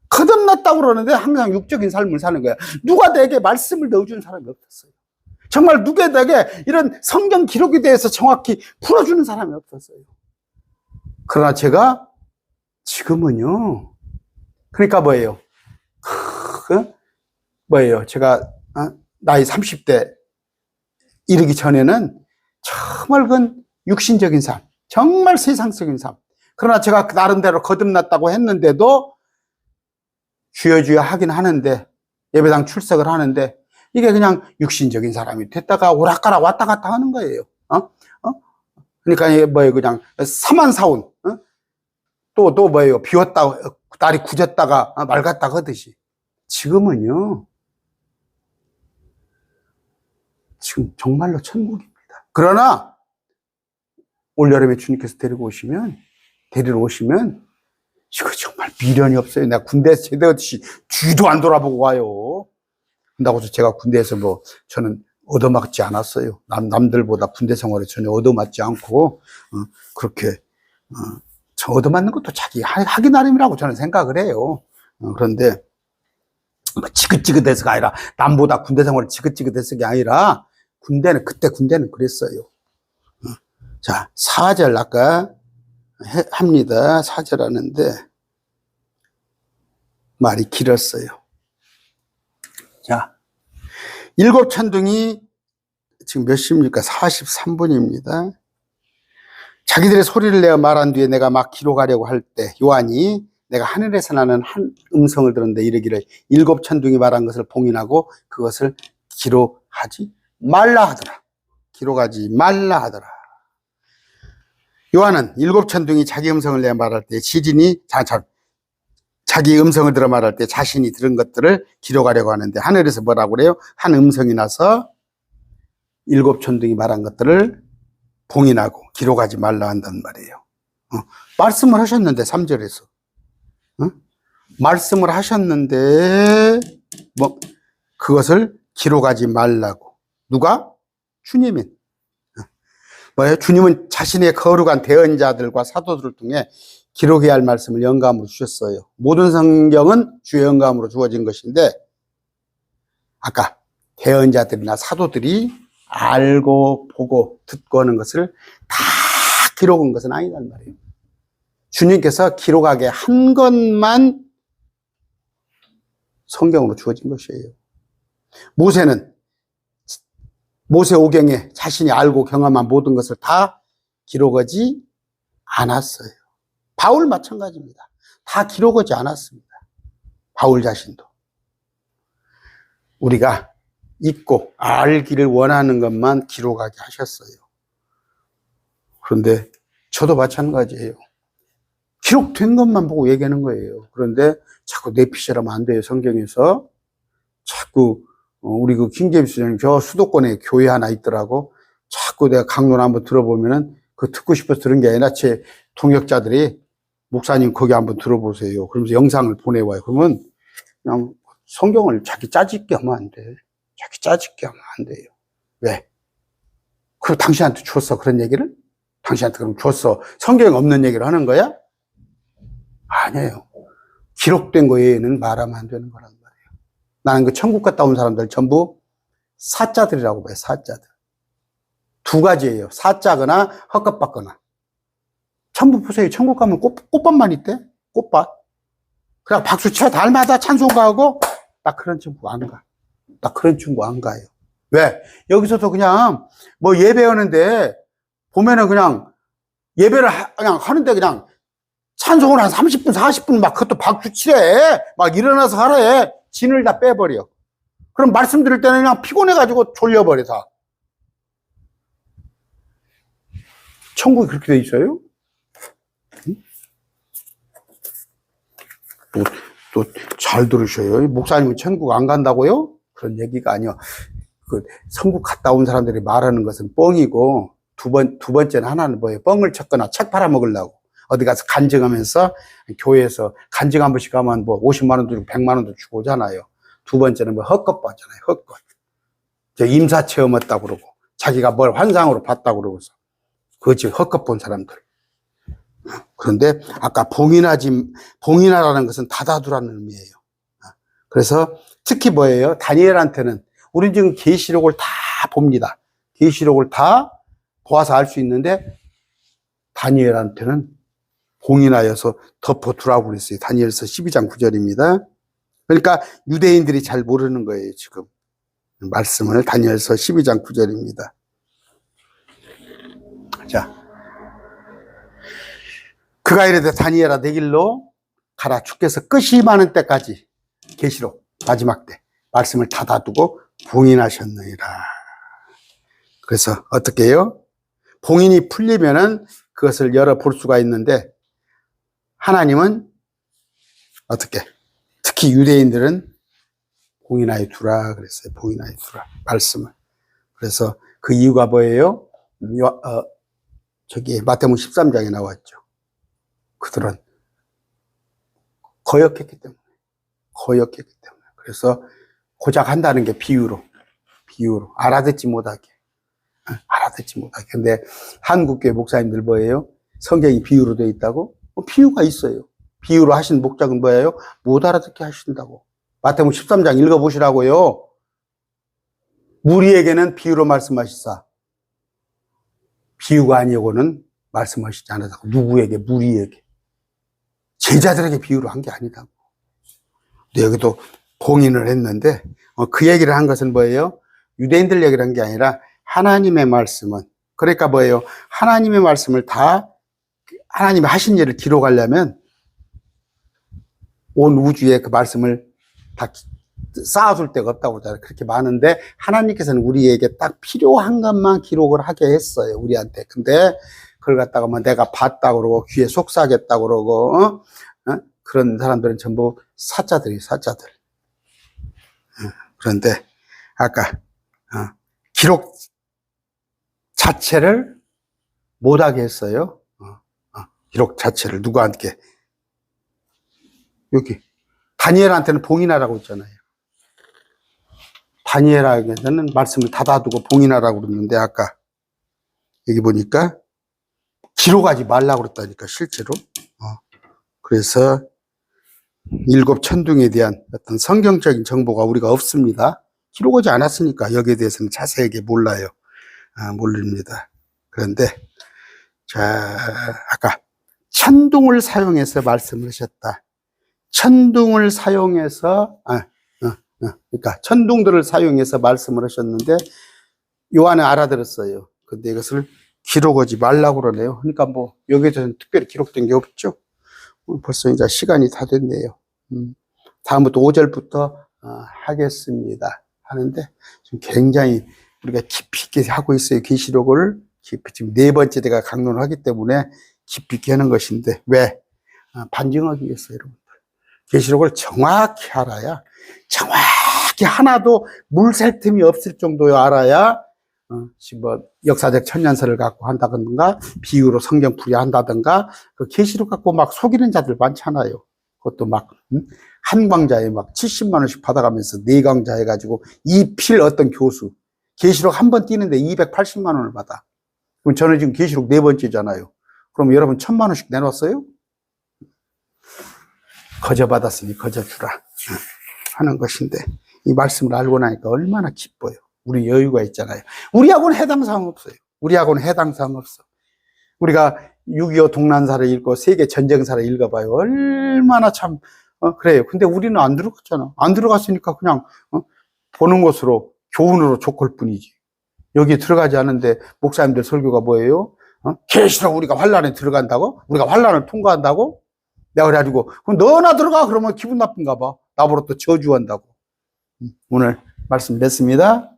거듭났다고 그러는데 항상 육적인 삶을 사는 거야. 누가 내게 말씀을 넣어준 사람이 없었어요. 정말 누구에게 이런 성경 기록에 대해서 정확히 풀어주는 사람이 없었어요. 그러나 제가 지금은요, 그러니까 제가 나이 30대 이르기 전에는 정말 그 육신적인 삶, 정말 세상적인 삶. 그러나 제가 나름대로 거듭났다고 했는데도 주여 하긴 하는데, 예배당 출석을 하는데, 이게 그냥 육신적인 사람이 됐다가 오락가락 왔다 갔다 하는 거예요. 그러니까 그냥 사만사운, 또 비웠다, 날이 굳었다가 맑았다 하듯이. 지금은요, 지금 정말로 천국입니다. 그러나 올여름에 주님께서 데리러 오시면 이거 정말 미련이 없어요. 내가 군대에서 제대하듯이 뒤도 안 돌아보고 와요. 그런다고 해서 제가 군대에서 저는 얻어맞지 않았어요. 남들보다 군대 생활에 전혀 얻어맞지 않고, 그렇게, 저 얻어맞는 것도 자기 하기 나름이라고 저는 생각을 해요. 그런데, 지긋지긋해서가 아니라, 남보다 군대 생활이 지긋지긋해서가 아니라, 그때 군대는 그랬어요. 자, 4절 아까 합니다. 4절 하는데, 말이 길었어요. 자, 7 천둥이 지금 몇 시입니까? 43분입니다. 자기들의 소리를 내어 말한 뒤에 내가 막 기록하려고 할 때 요한이 내가 하늘에서 나는 한 음성을 들었는데 이르기를 7 천둥이 말한 것을 봉인하고 그것을 기록하지 말라 하더라. 기록하지 말라 하더라. 요한은 7 천둥이 자기 음성을 내어 말할 때 자기 음성을 들어 말할 때 자신이 들은 것들을 기록하려고 하는데, 하늘에서 뭐라고 그래요? 한 음성이 나서 7 천둥이 말한 것들을 봉인하고 기록하지 말라 한단 말이에요. 말씀을 하셨는데 3절에서 말씀을 하셨는데 그것을 기록하지 말라고. 누가? 주님인. 뭐예요? 주님은 자신의 거룩한 대언자들과 사도들을 통해 기록해야 할 말씀을 영감으로 주셨어요. 모든 성경은 주의 영감으로 주어진 것인데, 아까 대언자들이나 사도들이 알고 보고 듣고 하는 것을 다 기록한 것은 아니란 말이에요. 주님께서 기록하게 한 것만 성경으로 주어진 것이에요. 모세오경에 자신이 알고 경험한 모든 것을 다 기록하지 않았어요. 바울 마찬가지입니다. 다 기록하지 않았습니다. 바울 자신도. 우리가 읽고 알기를 원하는 것만 기록하게 하셨어요. 그런데 저도 마찬가지예요. 기록된 것만 보고 얘기하는 거예요. 그런데 자꾸 내피시라면 안 돼요. 성경에서 자꾸 우리 그 김재미 수장님 저 수도권에 교회 하나 있더라고. 자꾸 내가 강론 한번 들어보면은 그 듣고 싶어서 들은 게 아니라 제 동역자들이 목사님 거기 한번 들어보세요. 그러면서 영상을 보내와요. 그러면 그냥 성경을 자기 짜집게 하면 안 돼. 자기 짜집게 하면 안 돼요. 왜? 그럼 당신한테 줬어 그런 얘기를? 당신한테 그럼 줬어. 성경에 없는 얘기를 하는 거야? 아니에요. 기록된 거 외에는 말하면 안 되는 거란 말이에요. 나는 그 천국 갔다 온 사람들 전부 사자들이라고 봐요. 사자들. 두 가지예요. 사자거나 헛것받거나. 전부 보세요. 천국 가면 꽃밭만 있대. 꽃밭. 그냥 박수 쳐 달마다 찬송가하고 나 그런 친구 안 가. 나 그런 친구 안 가요. 왜? 여기서도 그냥 뭐 예배하는데 보면은 그냥 예배를 그냥 하는데 그냥 찬송을 한 30분, 40분 막 그것도 박수 치래. 막 일어나서 하래. 진을 다 빼버려. 그럼 말씀 드릴 때는 그냥 피곤해가지고 졸려버려 다. 천국이 그렇게 돼 있어요? 또 잘 들으셔요. 목사님은 천국 안 간다고요? 그런 얘기가 아니요. 그 천국 갔다 온 사람들이 말하는 것은 뻥이고 두 번째는 하나는 뭐예요? 뻥을 쳤거나 책 팔아먹으려고. 어디 가서 간증하면서 교회에서 간증 한 번씩 가면 뭐 50만 원도 주고 100만 원도 주고 오잖아요. 두 번째는 뭐 헛것 봤잖아요. 헛것. 임사 체험 했다고 그러고 자기가 뭘 환상으로 봤다고 그러고서 그것이 헛것 본 사람들. 그런데 아까 봉인하라는 것은 닫아두라는 의미예요. 그래서 특히 뭐예요? 다니엘한테는 우린 지금 계시록을 다 봅니다. 계시록을 다 보아서 알 수 있는데 다니엘한테는 봉인하여서 덮어두라고 그랬어요. 다니엘서 12장 9절입니다. 그러니까 유대인들이 잘 모르는 거예요. 지금 말씀을 다니엘서 12장 9절입니다. 자, 그가 이르되 다니엘아 내 길로 가라. 주께서 끝이 많은 때까지 계시록 마지막 때 말씀을 닫아두고 봉인하셨느니라. 그래서 어떻게 해요? 봉인이 풀리면은 그것을 열어볼 수가 있는데 하나님은 어떻게? 특히 유대인들은 봉인하여 두라 그랬어요. 봉인하여 두라 말씀을. 그래서 그 이유가 뭐예요? 저기 마태복음 13장에 나왔죠. 그들은 거역했기 때문에. 그래서 고작 한다는 게 비유로 알아듣지 못하게. 근데 한국교회 목사님들 뭐예요? 성경이 비유로 되어 있다고? 비유가 있어요. 비유로 하신 목적은 뭐예요? 못 알아듣게 하신다고. 마태복음 13장 읽어보시라고요. 무리에게는 비유로 말씀하시사 비유가 아니고는 말씀하시지 않았다고. 누구에게? 무리에게. 제자들에게 비유로 한 게 아니다고. 근데 여기도 봉인을 했는데 그 얘기를 한 것은 뭐예요? 유대인들 얘기를 한 게 아니라 하나님의 말씀은, 그러니까 뭐예요? 하나님의 말씀을 다 하나님이 하신 일을 기록하려면 온 우주에 그 말씀을 다 쌓아둘 데가 없다고 그러잖아요. 그렇게 많은데 하나님께서는 우리에게 딱 필요한 것만 기록을 하게 했어요. 우리한테. 근데 그걸 갖다가 뭐 내가 봤다고 그러고 귀에 속삭였다고 그러고 그런 사람들은 전부 사자들. 그런데 아까 기록 자체를 못하게 했어요. 기록 자체를 누구한테? 여기 다니엘한테는 봉인하라고 했잖아요. 다니엘에게는 말씀을 닫아두고 봉인하라고 그랬는데 아까 여기 보니까 기록하지 말라고 그랬다니까 실제로. 그래서 일곱 천둥에 대한 어떤 성경적인 정보가 우리가 없습니다. 기록하지 않았으니까 여기에 대해서는 자세하게 몰라요. 모릅니다. 그런데 자 아까 천둥을 사용해서 말씀을 하셨다. 천둥을 사용해서 그러니까 천둥들을 사용해서 말씀을 하셨는데 요한은 알아들었어요. 근데 이것을 기록하지 말라고 그러네요. 그러니까 뭐 여기에 대해서는 특별히 기록된 게 없죠. 벌써 이제 시간이 다 됐네요. 다음부터 5절부터 하겠습니다. 하는데 지금 굉장히 우리가 깊이 있게 하고 있어요. 계시록을 깊이 지금 네 번째 내가 강론을 하기 때문에 깊이 있게 하는 것인데 왜? 반증하기 위해서 여러분들. 계시록을 정확히 알아야 정확히 하나도 물샐 틈이 없을 정도로 알아야 뭐 역사적 천년설을 갖고 한다든가 비유로 성경 풀이한다든가 그 계시록 갖고 막 속이는 자들 많잖아요. 그것도 막 한광자에 막 70만 원씩 받아가면서 내강자 해가지고 이필 어떤 교수 계시록 한 번 띄는데 280만 원을 받아. 그럼 저는 지금 계시록 네 번째잖아요. 그럼 여러분 1000만 원씩 내놨어요? 거저 받았으니 거저 주라 하는 것인데 이 말씀을 알고 나니까 얼마나 기뻐요. 우리 여유가 있잖아요. 우리하고는 해당 사항 없어요. 우리하고는 해당 사항 없어. 우리가 6.25 동란사를 읽고 세계 전쟁사를 읽어봐요. 얼마나 참 그래요. 근데 우리는 안 들어갔잖아. 안 들어갔으니까 그냥 보는 것으로 교훈으로 족할 뿐이지. 여기 들어가지 않은데 목사님들 설교가 뭐예요? 계시록 우리가 환란에 들어간다고? 우리가 환란을 통과한다고? 내가 그래가지고 그럼 너나 들어가 그러면 기분 나쁜가 봐. 나보러 또 저주한다고. 오늘 말씀 맺습니다.